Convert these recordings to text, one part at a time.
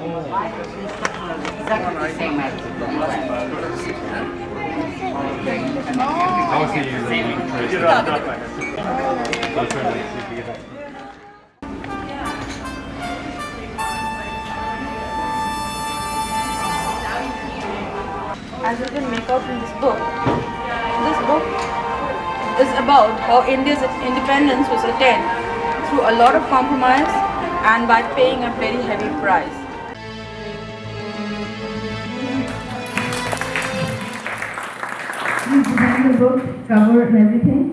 Exactly the same as as you can make out in this book. This book is about how India's independence was attained through a lot of compromise and by paying a very heavy price. We designed the book, cover and everything,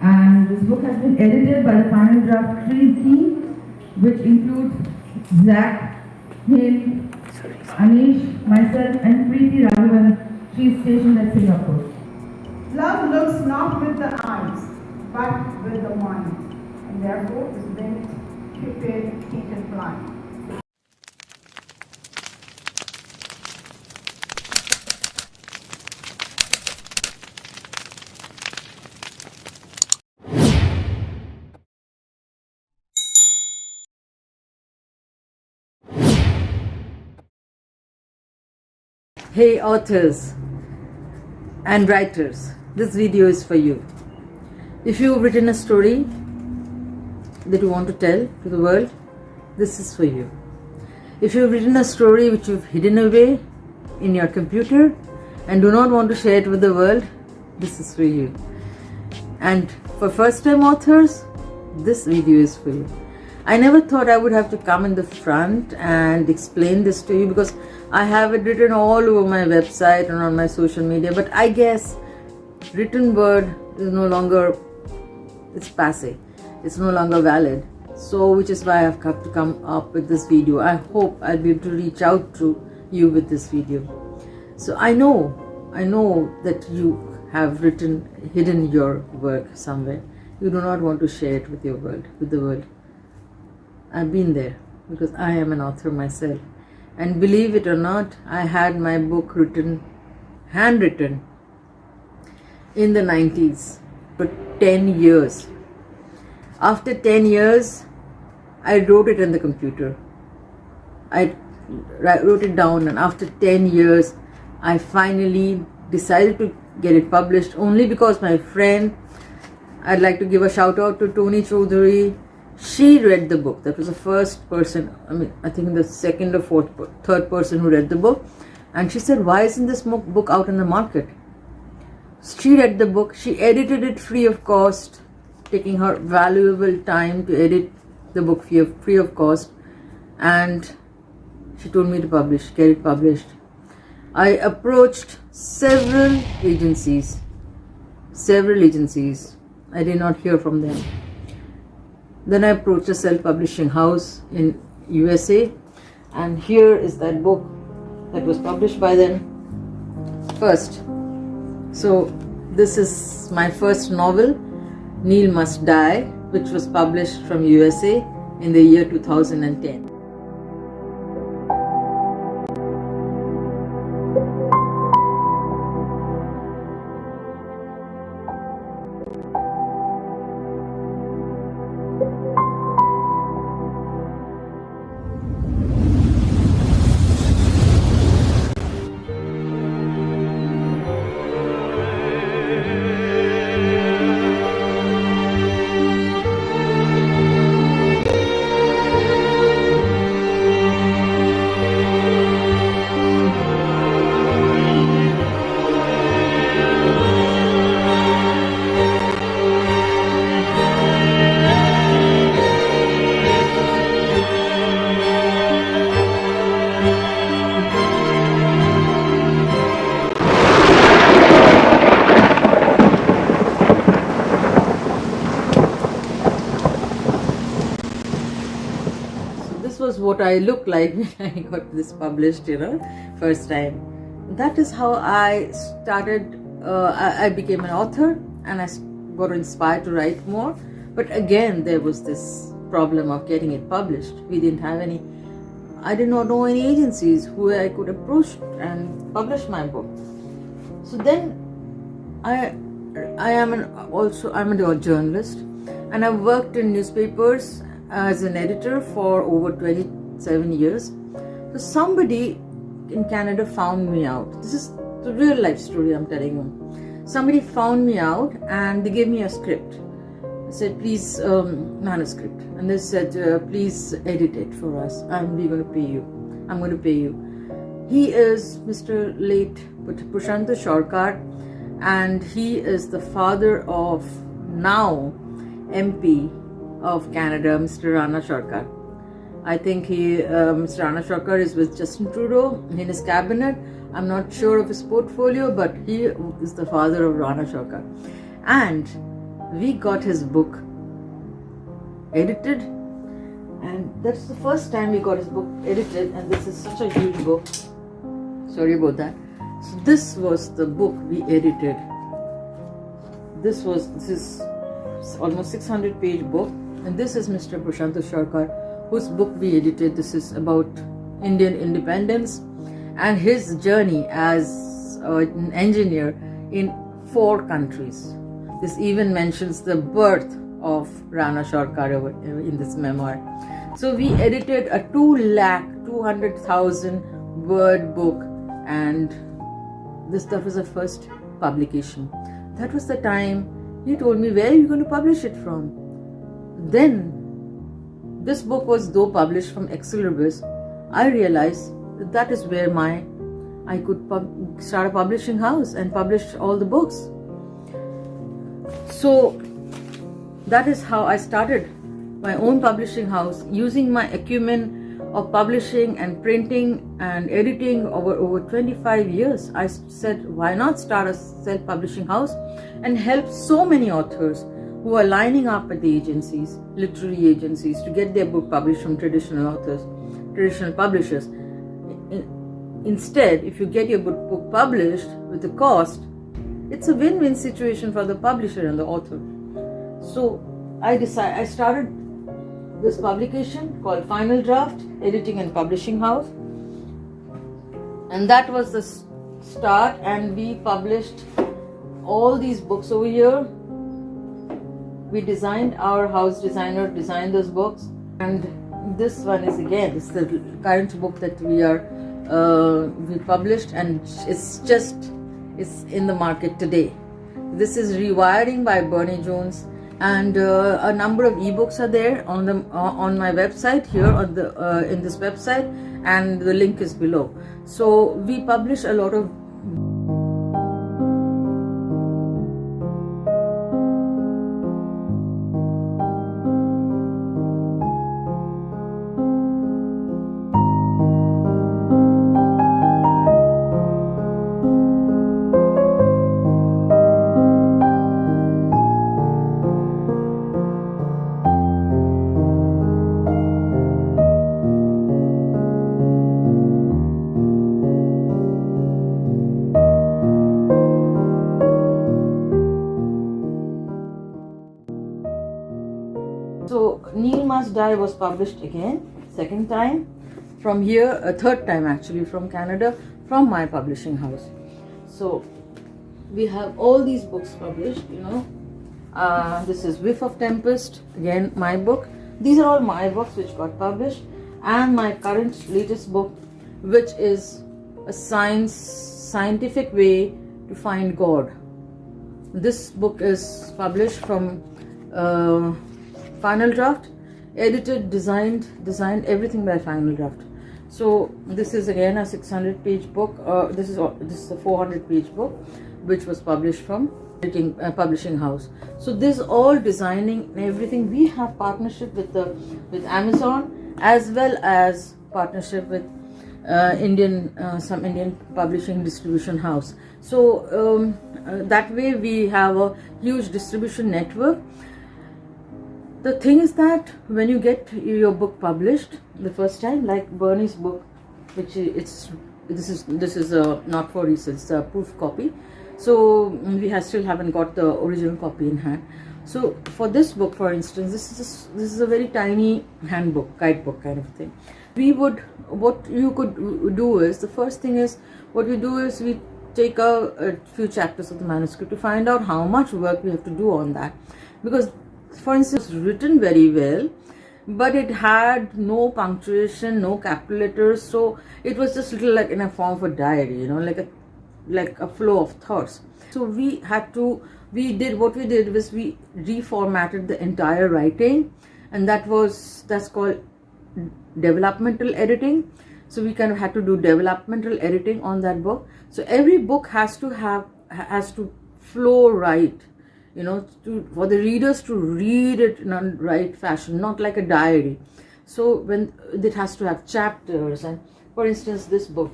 and this book has been edited by the FinalDraft 3 team, which includes Zach, Hill, Anish, myself and Preeti Raghavan. She is stationed at Singapore. Love looks not with the eyes, but with the mind, and therefore is linked, Cupid, Heat and Blind. Hey authors and writers, this video is for you. If you've written a story that you want to tell to the world, this is for you. If you've written a story which you've hidden away in your computer and do not want to share it with the world, this is for you. And for first time authors, this video is for you. I never thought I would have to come in the front and explain this to you because I have it written all over my website and on my social media, but I guess written word is no longer, it's passé, it's no longer valid. So which is why I've got to come up with this video. I hope I'll be able to reach out to you with this video. So I know that you have hidden your work somewhere. You do not want to share it with the world. I've been there because I am an author myself. And believe it or not, I had my book handwritten in the 90s for 10 years. After 10 years, I wrote it in the computer. I wrote it down, and after 10 years, I finally decided to get it published only because my friend, I'd like to give a shout out to Tony Chaudhary. She read the book. That was the first person, I think the second or third person who read the book. And she said, why isn't this book out in the market? She read the book. She edited it free of cost, taking her valuable time to edit the book free of cost. And she told me to get it published. I approached several agencies. I did not hear from them. Then I approached a self-publishing house in USA, and here is that book that was published by them first. So this is my first novel, Neil Must Die, which was published from USA in the year 2010. This was what I looked like when I got this published, first time. That is how I started. I became an author and I got inspired to write more. But again, there was this problem of getting it published. We didn't have any. I did not know any agencies who I could approach and publish my book. So then, I'm a journalist, and I've worked in newspapers as an editor for over 27 years. So somebody in Canada found me out. This is the real life story I'm telling you. Somebody found me out and they gave me a script. I said, please, manuscript. And they said, please edit it for us and we're going to pay you. I'm going to pay you. He is Mr. late Prashant Sarkar, and he is the father of now MP of Canada, Mr. Rana Sarkar. I think Mr. Rana Sarkar is with Justin Trudeau in his cabinet. I'm not sure of his portfolio, but he is the father of Rana Sarkar. And we got his book edited, and that's the first time we got his book edited, and this is such a huge book. Sorry about that. So this was the book we edited. This is almost 600-page book, and this is Mr. Prashant Sarkar, whose book we edited. This is about Indian independence and his journey as an engineer in 4 countries. This even mentions the birth of Rana Sarkar in this memoir. So we edited a 2,200,000 word book, and that was the first publication. That was the time he told me, where are you going to publish it from? Then this book was though published from Excelibris. I realized that is where I could start a publishing house and publish all the books. So that is how I started my own publishing house, using my acumen of publishing and printing and editing over 25 years. I said, why not start a self-publishing house and help so many authors who are lining up at the agencies, literary agencies, to get their book published from traditional authors, traditional publishers. Instead, if you get your book published with the cost, it's a win-win situation for the publisher and the author. So I started this publication called FinalDraft, Editing and Publishing House, and that was the start, and we published all these books over here. We designed, our house designer designed those books, and this one is the current book that we published, and it's in the market today. This is Rewiring by Bernie Jones, and a number of ebooks are there on my website here in this website, and the link is below. So we publish a lot of So Neil Must Die was published again, second time, from here, a third time actually, from Canada, from my publishing house. So we have all these books published, this is Whiff of Tempest, again my book. These are all my books which got published, and my current latest book, which is a scientific way to find God. This book is published from FinalDraft, edited, designed everything by FinalDraft. So this is again a 600-page book. This is a 400-page book, which was published from publishing house. So this all designing and everything. We have partnership with Amazon, as well as partnership with some Indian publishing distribution house. So that way we have a huge distribution network. The thing is that when you get your book published the first time, like Bernie's book, which this is not for resale, it's a proof copy. So we still haven't got the original copy in hand. So for this book, for instance, this is a very tiny handbook, guidebook kind of thing. What you could do is, the first thing is, what we do is we take a few chapters of the manuscript to find out how much work we have to do on that, because for instance, written very well, but it had no punctuation, no capital letters, so it was just little like in a form of a diary, you know, like a flow of thoughts. So what we did was we reformatted the entire writing, and that's called developmental editing. So we kind of had to do developmental editing on that book. So every book has to flow right, you know, for the readers to read it in a right fashion, not like a diary. So when it has to have chapters, and for instance, this book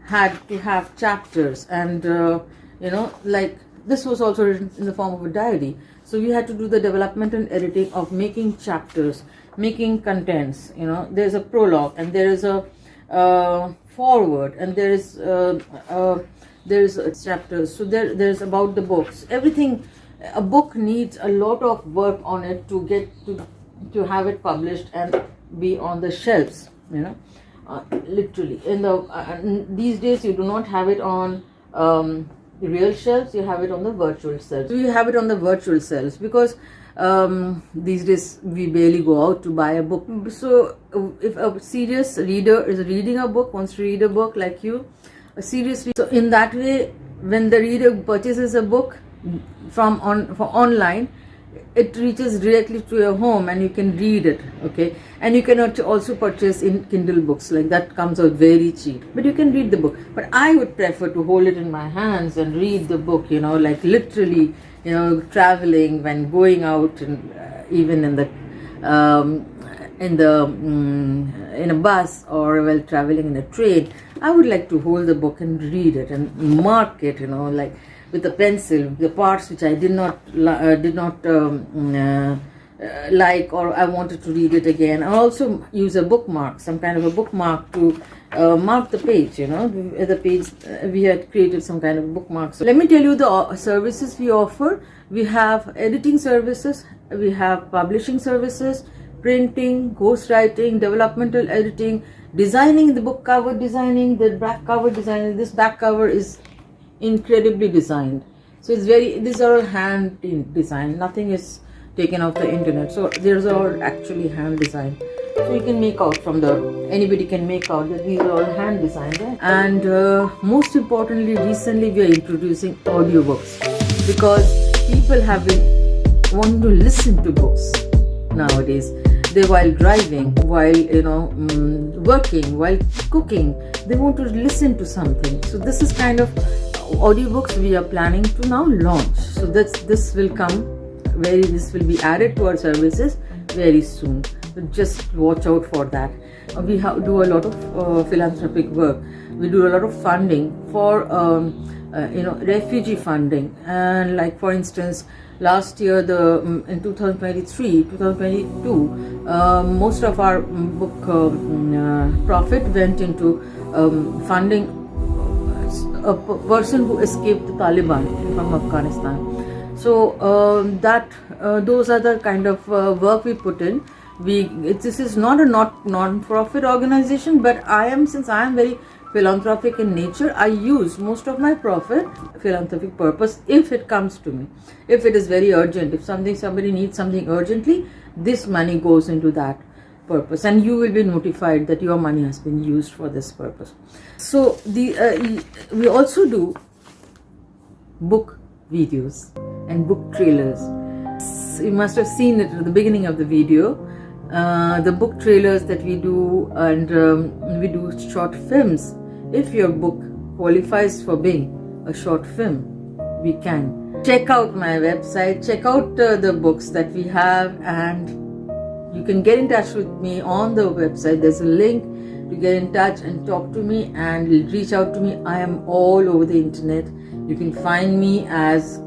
had to have chapters, and you know, like this was also written in the form of a diary. So we had to do the developmental editing of making chapters, making contents. You know, there's a prologue, and there is a forward, and there is chapters. So there's about the books. Everything, a book needs a lot of work on it to get to have it published and be on the shelves. You know, literally. These days you do not have it on the real shelves. You have it on the virtual shelves. So you have it on the virtual shelves because these days we barely go out to buy a book. So if a serious reader is reading a book, wants to read a book like you, seriously, so in that way, when the reader purchases a book for online, it reaches directly to your home and you can read it. Okay, and you can also purchase in Kindle books, like that comes out very cheap, but you can read the book. But I would prefer to hold it in my hands and read the book, you know, like literally, you know, traveling, when going out, and even in a bus, or while traveling in a train, I would like to hold the book and read it and mark it, you know, like with a pencil, the parts which I did not like, or I wanted to read it again. I also use a bookmark, some kind of a bookmark to mark the page, you know, the page. We had created some kind of bookmark. So let me tell you the services we offer. We have editing services, we have publishing services, printing, ghostwriting, developmental editing, designing the book cover, designing the back cover, designing. This back cover is incredibly designed. So these are all hand designed. Nothing is taken off the internet. So these are all actually hand designed. So you can make out anybody can make out that these are all hand designed. Right? And most importantly, recently we are introducing audiobooks, because people have been wanting to listen to books nowadays. While driving, while working, while cooking, they want to listen to something. So this is kind of audiobooks we are planning to now launch. So this will be added to our services very soon. So just watch out for that. We do a lot of philanthropic work. We do a lot of funding for refugee funding, and like for instance, last year, in 2022, most of our book profit went into funding a person who escaped the Taliban from Afghanistan. So those are the kind of work we put in. This is not a non-profit organization, but since I am very philanthropic in nature, I use most of my profit philanthropic purpose if it comes to me. If it is very urgent, if somebody needs something urgently, this money goes into that purpose, and you will be notified that your money has been used for this purpose. So we also do book videos and book trailers. You must have seen it at the beginning of the video. The book trailers that we do, and we do short films. If your book qualifies for being a short film, we can. Check out my website, check out the books that we have, and you can get in touch with me on the website. There's a link to get in touch and talk to me and reach out to me. I am all over the internet. You can find me as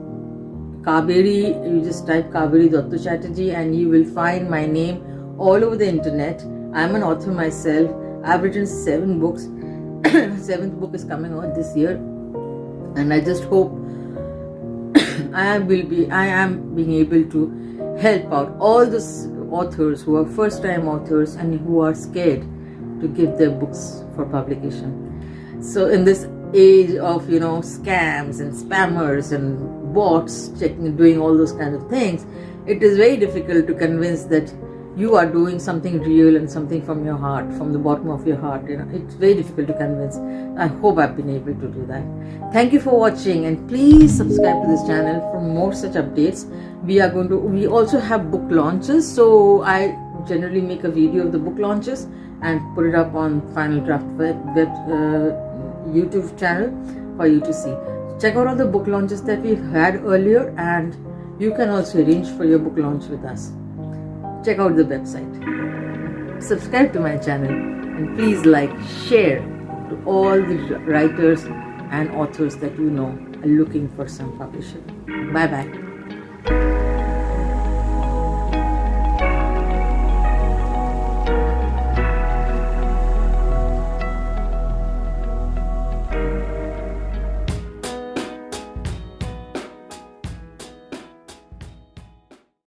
Kaveri. You just type Kaveri Datta Chatterjee and you will find my name all over the internet. I'm an author myself. I've written 7 books. 7th book is coming out this year, and I just hope I am being able to help out all those authors who are first-time authors and who are scared to give their books for publication. So in this age of scams and spammers and bots doing all those kind of things, It is very difficult to convince that you are doing something real and something from your heart, from the bottom of your heart. It's very difficult to convince. I hope I've been able to do that. Thank you for watching, and please subscribe to this channel for more such updates. We also have book launches, so I generally make a video of the book launches and put it up on FinalDraft YouTube channel for you to see. Check out all the book launches that we've had earlier, and you can also arrange for your book launch with us. Check out the website. Subscribe to my channel, and please share to all the writers and authors that you know are looking for some publishing. Bye bye.